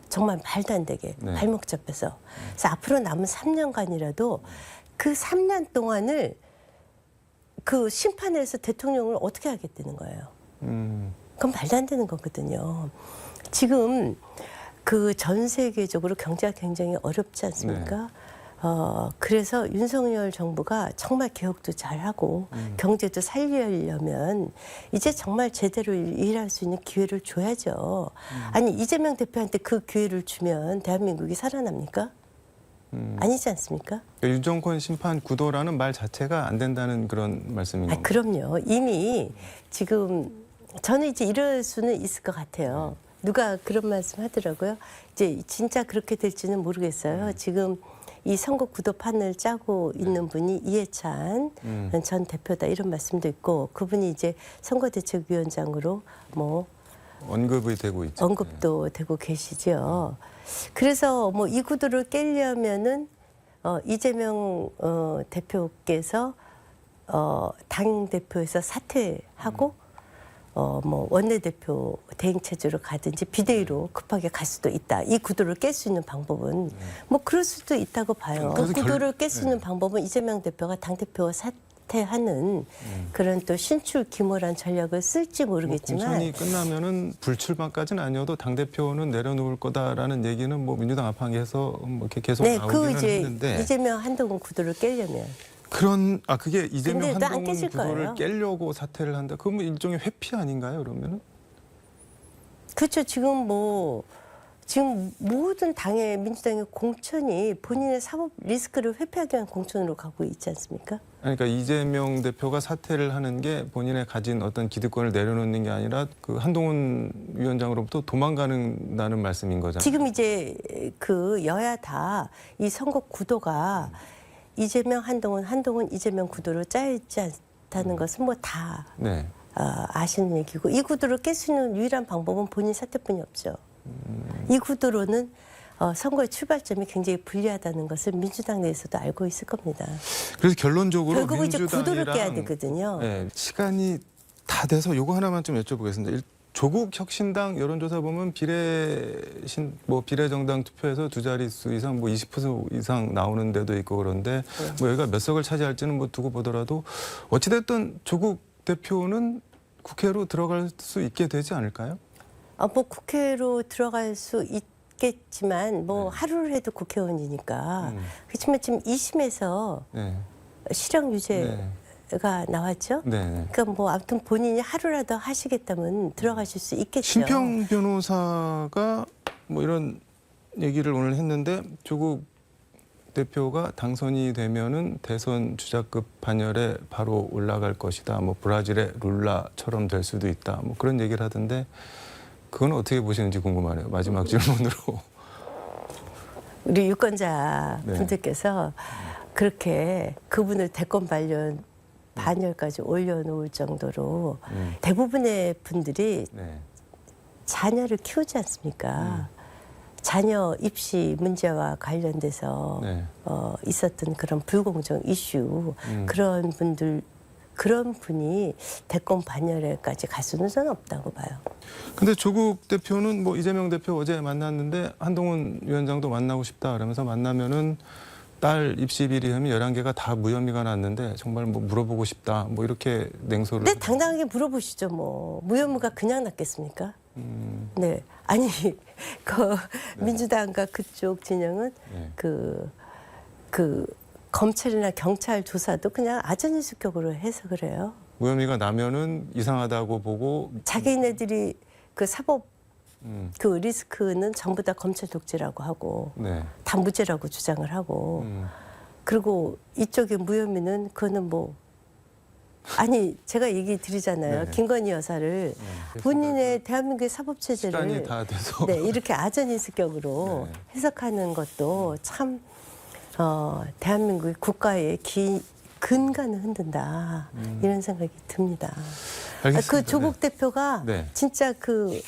정말 말도 안 되게 네. 발목 잡혀서. 그래서 앞으로 남은 3년간이라도 그 3년 동안을 그 심판에서 대통령을 어떻게 하겠다는 거예요. 그건 말도 안 되는 거거든요. 지금 그 전 세계적으로 경제가 굉장히 어렵지 않습니까? 그래서 윤석열 정부가 정말 개혁도 잘하고 경제도 살리려면 이제 정말 제대로 일할 수 있는 기회를 줘야죠. 아니 이재명 대표한테 그 기회를 주면 대한민국이 살아납니까? 아니지 않습니까? 윤 정권 심판 구도라는 말 자체가 안 된다는 그런 말씀인 아, 건가요? 그럼요. 이미 지금 저는 이제 이럴 수는 있을 것 같아요. 누가 그런 말씀 하더라고요. 이제 진짜 그렇게 될지는 모르겠어요. 지금 이 선거 구도판을 짜고 있는 분이 이해찬 전 대표다 이런 말씀도 있고 그분이 이제 선거대책위원장으로 뭐 언급이 되고 있죠. 언급도 되고 계시죠. 그래서 뭐 이 구도를 깨려면은 이재명 대표께서 당 대표에서 사퇴하고 뭐 원내대표 대행 체제로 가든지 비대위로 급하게 갈 수도 있다. 이 구도를 깰 수 있는 방법은 뭐 그럴 수도 있다고 봐요. 그 그래서 구도를 깰 수 있는 방법은 이재명 대표가 당 대표 사퇴하는 그런 또 신출 기모란 전략을 쓸지 모르겠지만 공천이 끝나면은 불출마까지는 아니어도 당 대표는 내려놓을 거다라는 얘기는 뭐 민주당 앞항에서 뭐 이렇게 계속 네, 나오기는 그 이제 했는데 이재명 한동훈 구도를 깨려면 그게 이재명 근데 또안 한동훈 깨질 구도를 거예요. 깨려고 사퇴를 한다. 그건 뭐 일종의 회피 아닌가요? 그러면은? 그렇죠. 지금 뭐 지금 모든 당의 민주당의 공천이 본인의 사법 리스크를 회피하기 위한 공천으로 가고 있지 않습니까? 그러니까 이재명 대표가 사퇴를 하는 게 본인의 가진 어떤 기득권을 내려놓는 게 아니라 그 한동훈 위원장으로부터 도망가는다는 말씀인 거잖아요. 지금 이제 그 여야 다 이 선거 구도가 이재명, 한동훈, 이재명 구도로 짜여있지 않다는 것은 뭐 다 네. 아시는 얘기고 이 구도를 깰 수 있는 유일한 방법은 본인 사퇴뿐이 없죠. 이 구도로는 선거의 출발점이 굉장히 불리하다는 것을 민주당 내에서도 알고 있을 겁니다. 그래서 결론적으로 결국 이제 구도를 깨야 민주당이랑 되거든요. 네, 시간이 다 돼서 요거 하나만 좀 여쭤보겠습니다. 조국 혁신당 여론조사 보면 비례 정당 투표에서 두 자릿수 이상 뭐 20% 이상 나오는 데도 있고 그런데 뭐 여기가 몇 석을 차지할지는 뭐 두고 보더라도 어찌됐든 조국 대표는 국회로 들어갈 수 있게 되지 않을까요? 뭐 국회로 들어갈 수 있겠지만 뭐 하루를 해도 국회의원이니까 그렇지만 지금 2심에서 네. 실형 유죄가 나왔죠. 네. 그러니까 뭐 아무튼 본인이 하루라도 하시겠다면 들어가실 수 있겠죠. 심평 변호사가 뭐 이런 얘기를 오늘 했는데 조국 대표가 당선이 되면은 대선 주자급 반열에 바로 올라갈 것이다. 뭐 브라질의 룰라처럼 될 수도 있다. 뭐 그런 얘기를 하던데 그건 어떻게 보시는지 궁금하네요. 마지막 질문으로. 우리 유권자 네. 분들께서 그렇게 그분을 대권 반열까지 올려놓을 정도로 대부분의 분들이 네. 자녀를 키우지 않습니까? 자녀 입시 문제와 관련돼서 네. 있었던 그런 불공정 이슈 그런 분이 대권 반열에까지 갈 수는 저는 없다고 봐요. 근데 조국 대표는 뭐 이재명 대표 어제 만났는데 한동훈 위원장도 만나고 싶다 그러면서 만나면은 딸 입시 비리 혐의 11개가 다 무혐의가 났는데 정말 뭐 물어보고 싶다 뭐 이렇게 냉소를. 네, 당당하게 물어보시죠. 뭐 무혐의가 그냥 났겠습니까? 네, 아니 그 민주당과 그쪽 진영은 네. 그 검찰이나 경찰 조사도 그냥 아전인수격으로 해석을 해요. 무혐의가 나면은 이상하다고 보고. 자기네들이 그 사법 그 리스크는 전부 다 검찰 독재라고 하고 네. 다 무죄라고 주장을 하고 그리고 이쪽의 무혐의는 그거는 뭐 아니 제가 얘기 드리잖아요. 네. 김건희 여사를 본인의 대한민국의 사법 체제를 시간이 다 돼서. 네, 이렇게 아전인수격으로 네. 해석하는 것도 참 대한민국의 국가의 근간을 흔든다 이런 생각이 듭니다. 알겠습니다. 그 조국 대표가 네. 진짜 그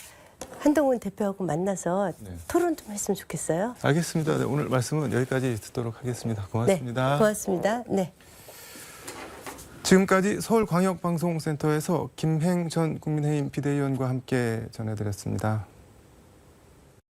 한동훈 대표하고 만나서 네. 토론 좀 했으면 좋겠어요. 알겠습니다. 네, 오늘 말씀은 여기까지 듣도록 하겠습니다. 고맙습니다. 네, 고맙습니다. 네. 지금까지 서울광역방송센터에서 김행 전 국민의힘 비대위원과 함께 전해드렸습니다.